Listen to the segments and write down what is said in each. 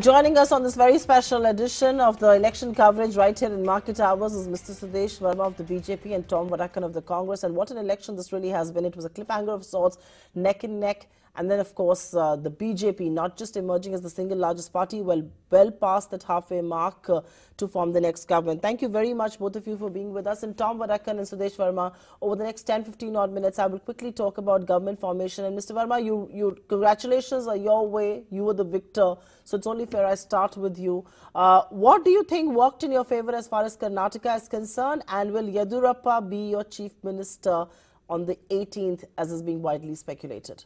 Joining us on this very special edition of the election coverage right here in Market Hours is Mr. Sudesh Verma of the BJP and Tom Vadakkan of the Congress. And what an election this really has been. It was a cliffhanger of sorts, neck and neck. And then, of course, the BJP not just emerging as the single largest party, well past that halfway mark to form the next government. Thank you very much, both of you, for being with us. And Tom Vadakkan and Sudesh Verma, over the next 10-15 odd minutes, I will quickly talk about government formation. And Mr. Verma, you congratulations are your way. You were the victor. So it's only fair I start with you. What do you think worked in your favor as far as Karnataka is concerned? And will Yedurappa be your chief minister on the 18th, as is being widely speculated?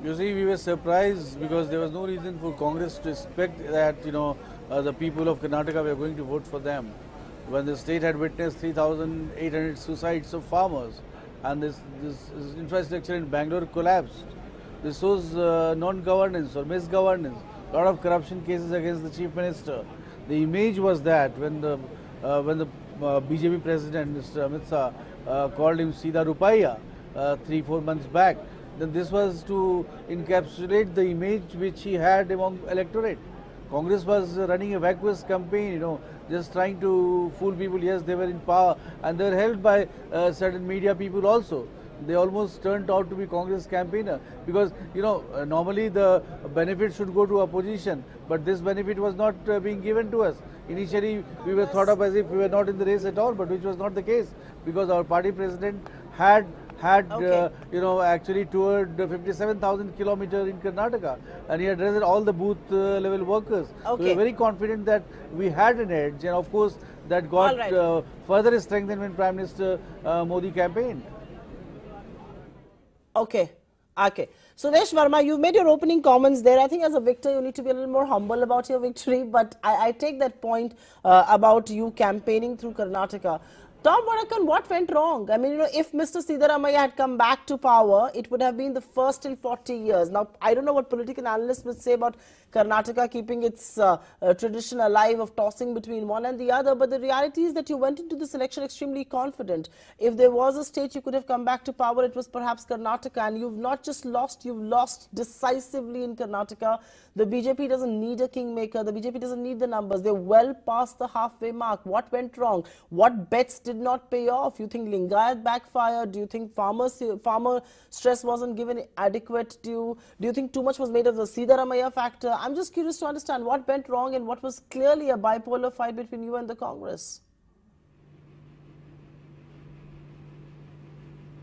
You see, we were surprised because there was no reason for Congress to expect that, the people of Karnataka were going to vote for them. When the state had witnessed 3,800 suicides of farmers and this infrastructure in Bangalore collapsed. This was non-governance or misgovernance, a lot of corruption cases against the chief minister. The image was that when the BJP president, Mr. Amit Shah, called him Sida Rupaiya 3-4 months back, then this was to encapsulate the image which he had among electorate. Congress was running a vacuous campaign, just trying to fool people. Yes, they were in power and they were held by certain media people also. They almost turned out to be Congress campaigner because, normally the benefit should go to opposition, but this benefit was not being given to us. Initially, we were thought of as if we were not in the race at all, but which was not the case because our party president had actually toured 57,000 kilometers in Karnataka and he had addressed all the booth level workers. So we were very confident that we had an edge, and of course that got further strengthened when Prime Minister Modi campaigned. Okay. Sudesh Verma, you've made your opening comments there. I think as a victor, you need to be a little more humble about your victory, but I take that point about you campaigning through Karnataka. Tom Vadakkan, what went wrong? I mean, if Mr. Siddaramaiah had come back to power, it would have been the first in 40 years. Now, I don't know what political analysts would say about Karnataka keeping its tradition alive of tossing between one and the other, but the reality is that you went into this election extremely confident. If there was a state you could have come back to power, it was perhaps Karnataka, and you've not just lost, you've lost decisively in Karnataka. The BJP doesn't need a kingmaker. The BJP doesn't need the numbers. They're well past the halfway mark. What went wrong? What bets did not pay off? You think Lingayat backfired? Do you think farmer stress wasn't given adequate due? Do you think too much was made of the Siddaramaiah factor? I'm just curious to understand what went wrong and what was clearly a bipolar fight between you and the Congress.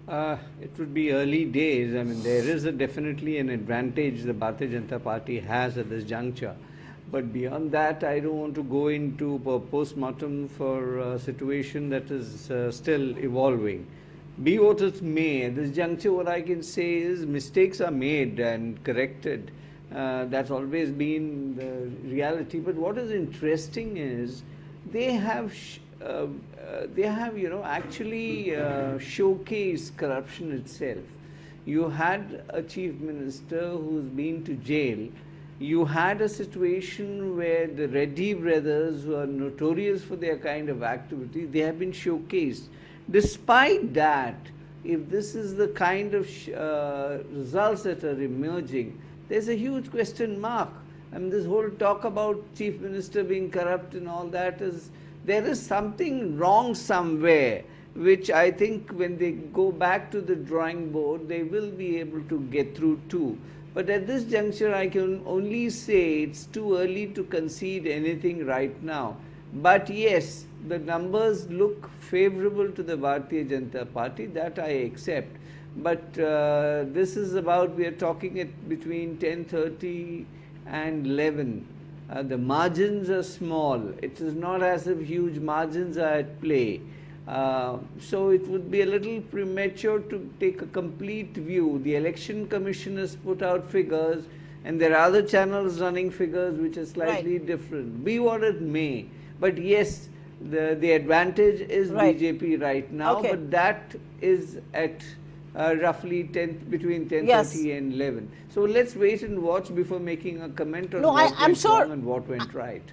It would be early days. I mean, there is definitely an advantage the Bharatiya Janata Party has at this juncture. But beyond that, I don't want to go into a post-mortem for a situation that is still evolving. Be what it may, at this juncture, what I can say is mistakes are made and corrected. That's always been the reality. But what is interesting is they have actually showcased corruption itself. You had a chief minister who's been to jail. You had a situation where the Reddy brothers, who are notorious for their kind of activity, they have been showcased. Despite that, if this is the kind of results that are emerging, there's a huge question mark. I mean, this whole talk about chief minister being corrupt and all that there is something wrong somewhere, which I think when they go back to the drawing board, they will be able to get through too. But at this juncture, I can only say it's too early to concede anything right now. But yes, the numbers look favorable to the Bharatiya Janata Party, that I accept. But this is about, we are talking at between 10:30 and 11. The margins are small. It is not as if huge margins are at play. So it would be a little premature to take a complete view. The Election Commission has put out figures and there are other channels running figures which are slightly different. Be what it may. But yes, the advantage is BJP right now, but that is at roughly between 10:30 and 11. So let's wait and watch before making a comment on what went wrong and what went right.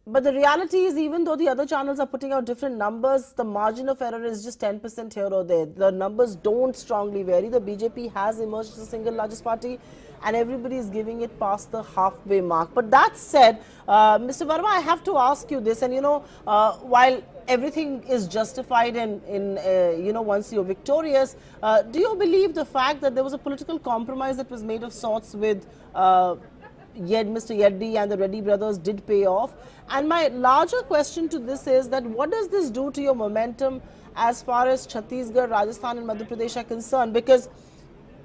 But the reality is, even though the other channels are putting out different numbers, the margin of error is just 10% here or there. The numbers don't strongly vary. The BJP has emerged as the single largest party, and everybody is giving it past the halfway mark. But that said, Mr. Verma, I have to ask you this, and while everything is justified in once you're victorious, do you believe the fact that there was a political compromise that was made of sorts with Mr. Yeddi and the Reddy brothers did pay off? And my larger question to this is that what does this do to your momentum as far as Chhattisgarh, Rajasthan and Madhya Pradesh are concerned? Because,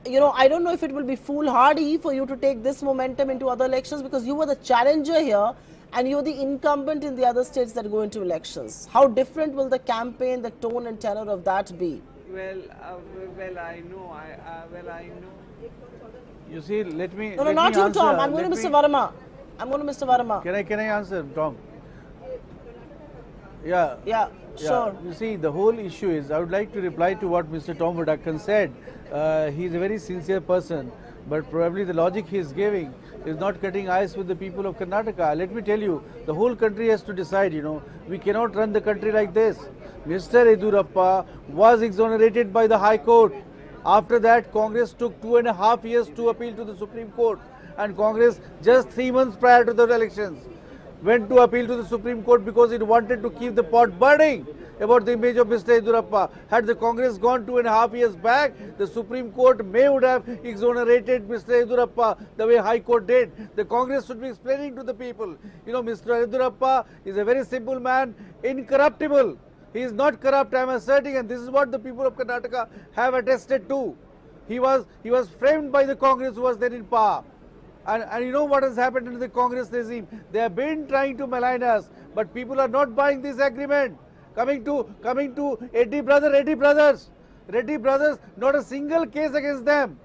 I don't know if it will be foolhardy for you to take this momentum into other elections, because you were the challenger here and you're the incumbent in the other states that go into elections. How different will the campaign, the tone and tenor of that be? Well, I know. You see, let me. No, let not me you, answer. Tom. I'm going to Mr. Verma. Can I answer, Tom? Yeah. Yeah, sure. You see, the whole issue is, I would like to reply to what Mr. Tom Vadakkan said. He is a very sincere person, but probably the logic he is giving is not cutting ice with the people of Karnataka. Let me tell you, the whole country has to decide, we cannot run the country like this. Mr. Yediyurappa was exonerated by the High Court. After that, Congress took 2.5 years to appeal to the Supreme Court, and Congress just 3 months prior to the elections went to appeal to the Supreme Court because it wanted to keep the pot burning about the image of Mr. Yediyurappa. Had the Congress gone 2.5 years back, the Supreme Court would have exonerated Mr. Yediyurappa the way High Court did. The Congress should be explaining to the people, Mr. Yediyurappa is a very simple man, incorruptible. He is not corrupt, I am asserting, and this is what the people of Karnataka have attested to. He was framed by the Congress who was then in power. And you know what has happened in the Congress regime? They have been trying to malign us, but people are not buying this agreement. Coming to Reddy brothers, not a single case against them.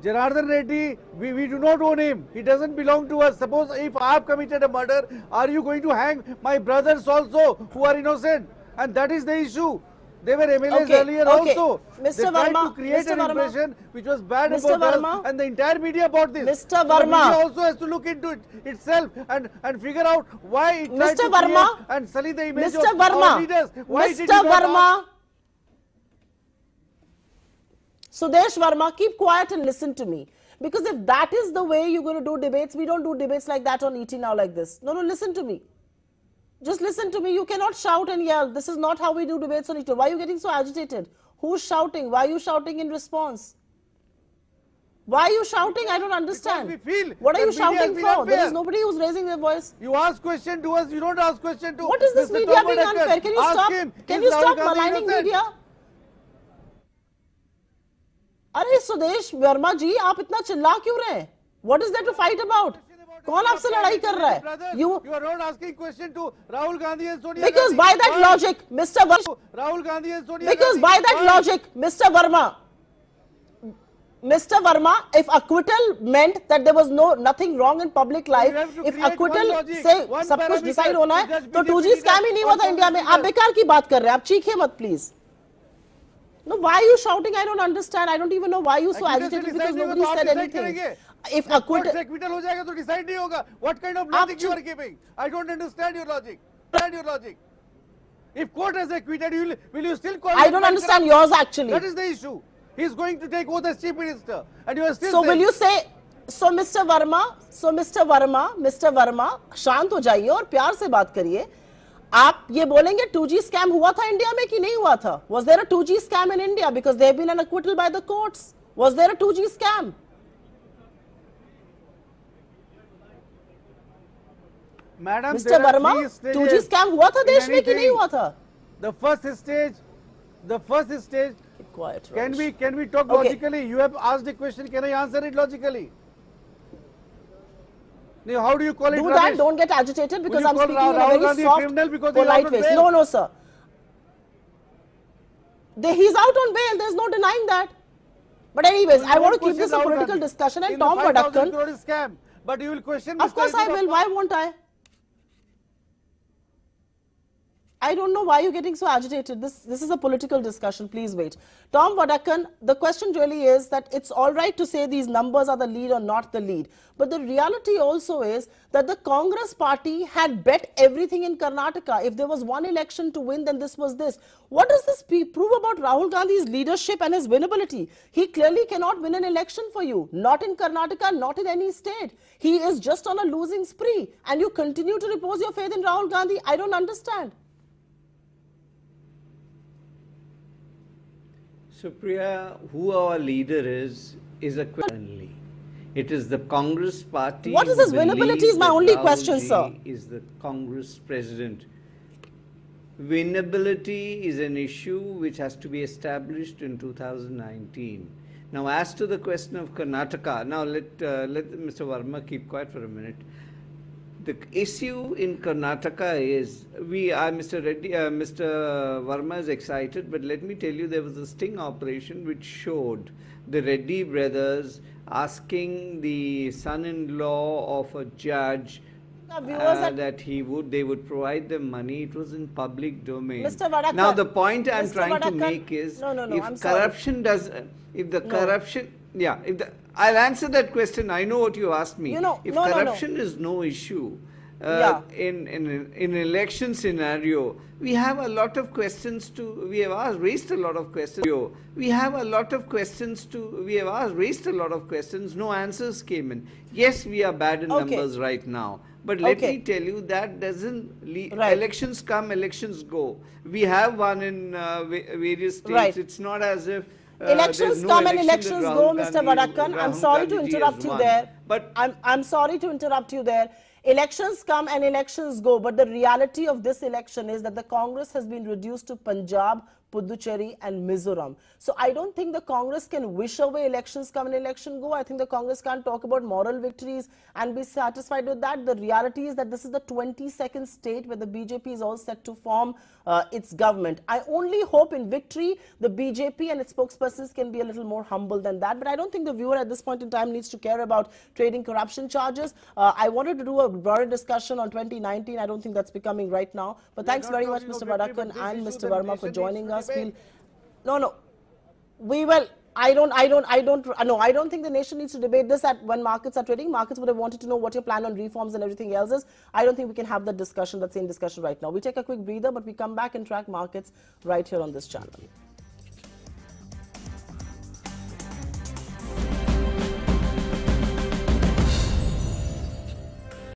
Janardhan Reddy, we do not own him. He doesn't belong to us. Suppose if I have committed a murder, are you going to hang my brothers also who are innocent? And that is the issue. They were MLAs earlier also. Mr. They tried Verma, to create an impression which was bad Mr. about Verma, us, and the entire media about this. Mr. So Verma, the media also has to look into it itself and figure out why it tried Mr. to Verma, create and sully the image Mr. of Verma, our leaders. Why Mr. did he not Verma, Sudesh Verma, keep quiet and listen to me. Because if that is the way you're going to do debates, we don't do debates like that on ET Now like this. No, listen to me. Just listen to me. You cannot shout and yell. This is not how we do debates on ET Now. Why are you getting so agitated? Who's shouting? Why are you shouting in response? Why are you shouting? I don't understand. Because we feel what are you that media shouting has for? been There is unfair. nobody who's raising their voice. You ask question to us, you don't ask question to What is this Mr. media Tom being Vadakkan. unfair? Can you Ask stop? him, Can is you Rahul stop Gandhi maligning innocent? media? अरे सुदेश वर्मा जी आप इतना चिल्ला क्यों रहे हैं? What is there to fight about? कौन आपसे लड़ाई कर रहा है? You are not asking question to Rahul Gandhi and Sonia because Gandhi. by that logic, Mr. Verma, Rahul Gandhi and Sonia because Gandhi. by that logic, Mr. Verma, if acquittal meant that there was nothing wrong in public life, if acquittal से सब कुछ decide होना है, तो 2G scam ही नहीं हुआ था India में. आप बेकार की बात कर रहे हैं. आप चीखिए मत please. No, why are you shouting? I don't understand. I don't even know why you so agitated because nobody said anything. If acquittal हो जाएगा तो decide नहीं होगा. What kind of logic you are giving? I don't understand your logic. If court has acquitted, will you still call? I don't understand yours actually. That is the issue. He is going to take oath as chief minister, and you are still. So will you say? So Mr. Verma, शांत हो जाइए और प्यार से बात करिए. आप ये बोलेंगे 2G scam हुआ था इंडिया में कि नहीं हुआ था? Was there a 2G scam in India because there have been an acquittal by the courts? Was there a 2G scam? Madam, Mr. Verma, 2G scam हुआ था देश में कि नहीं हुआ था? The first stage. Keep quiet. Can we talk logically? You have asked a question. Can I answer it logically? Now, how do you call it? Do rubbish? that. Don't get agitated because I'm speaking in a Rahul very Gandhi soft, because polite way. bail? No, sir. He's out on bail. There's no denying that. But anyways, I want to keep this a political discussion. And Tom Vadakkan. Scam, but you will question. Of course I will. Why won't I? I don't know why you're getting so agitated. This is a political discussion. Please wait. Tom Vadakkan, the question really is that it's all right to say these numbers are the lead or not the lead. But the reality also is that the Congress party had bet everything in Karnataka. If there was one election to win, then this was this. What does this prove about Rahul Gandhi's leadership and his winnability? He clearly cannot win an election for you. Not in Karnataka, not in any state. He is just on a losing spree. And you continue to repose your faith in Rahul Gandhi. I don't understand. Supriya, who our leader is a question only. It is the Congress party. What is his winnability is my only question, sir. Is the Congress president. Winnability is an issue which has to be established in 2019. Now, as to the question of Karnataka, now let Mr. Verma keep quiet for a minute. The issue in Karnataka is, Mr. Verma is excited, but let me tell you, there was a sting operation which showed the Reddy brothers asking the son-in-law of a judge that they would provide them money. It was in public domain. Mr. Vadakkan, now the point I'm trying to make is, if corruption I'll answer that question. I know what you asked me. If corruption is no issue in an election scenario, we have a lot of questions we have raised a lot of questions. Raised a lot of questions. No answers came in. Yes, we are bad in numbers right now. But let me tell you, that doesn't elections come, elections go. We have one in various states. It's not as if elections come and elections go, Mr. Vadakkan. I'm sorry to interrupt you there. But I'm sorry to interrupt you there. Elections come and elections go, but the reality of this election is that the Congress has been reduced to Punjab, Puducherry and Mizoram. So I don't think the Congress can wish away elections come and election go. I think the Congress can't talk about moral victories and be satisfied with that. The reality is that this is the 22nd state where the BJP is all set to form its government. I only hope in victory the BJP and its spokespersons can be a little more humble than that. But I don't think the viewer at this point in time needs to care about trading corruption charges. I wanted to do a broader discussion on 2019. I don't think that's becoming right now. But thanks very much, Mr. Vadakkan and Mr. Verma for joining us. I don't think the nation needs to debate this when markets are trading. Markets would have wanted to know what your plan on reforms and everything else is. I don't think we can have that same discussion right now. We take a quick breather, but we come back and track markets right here on this channel.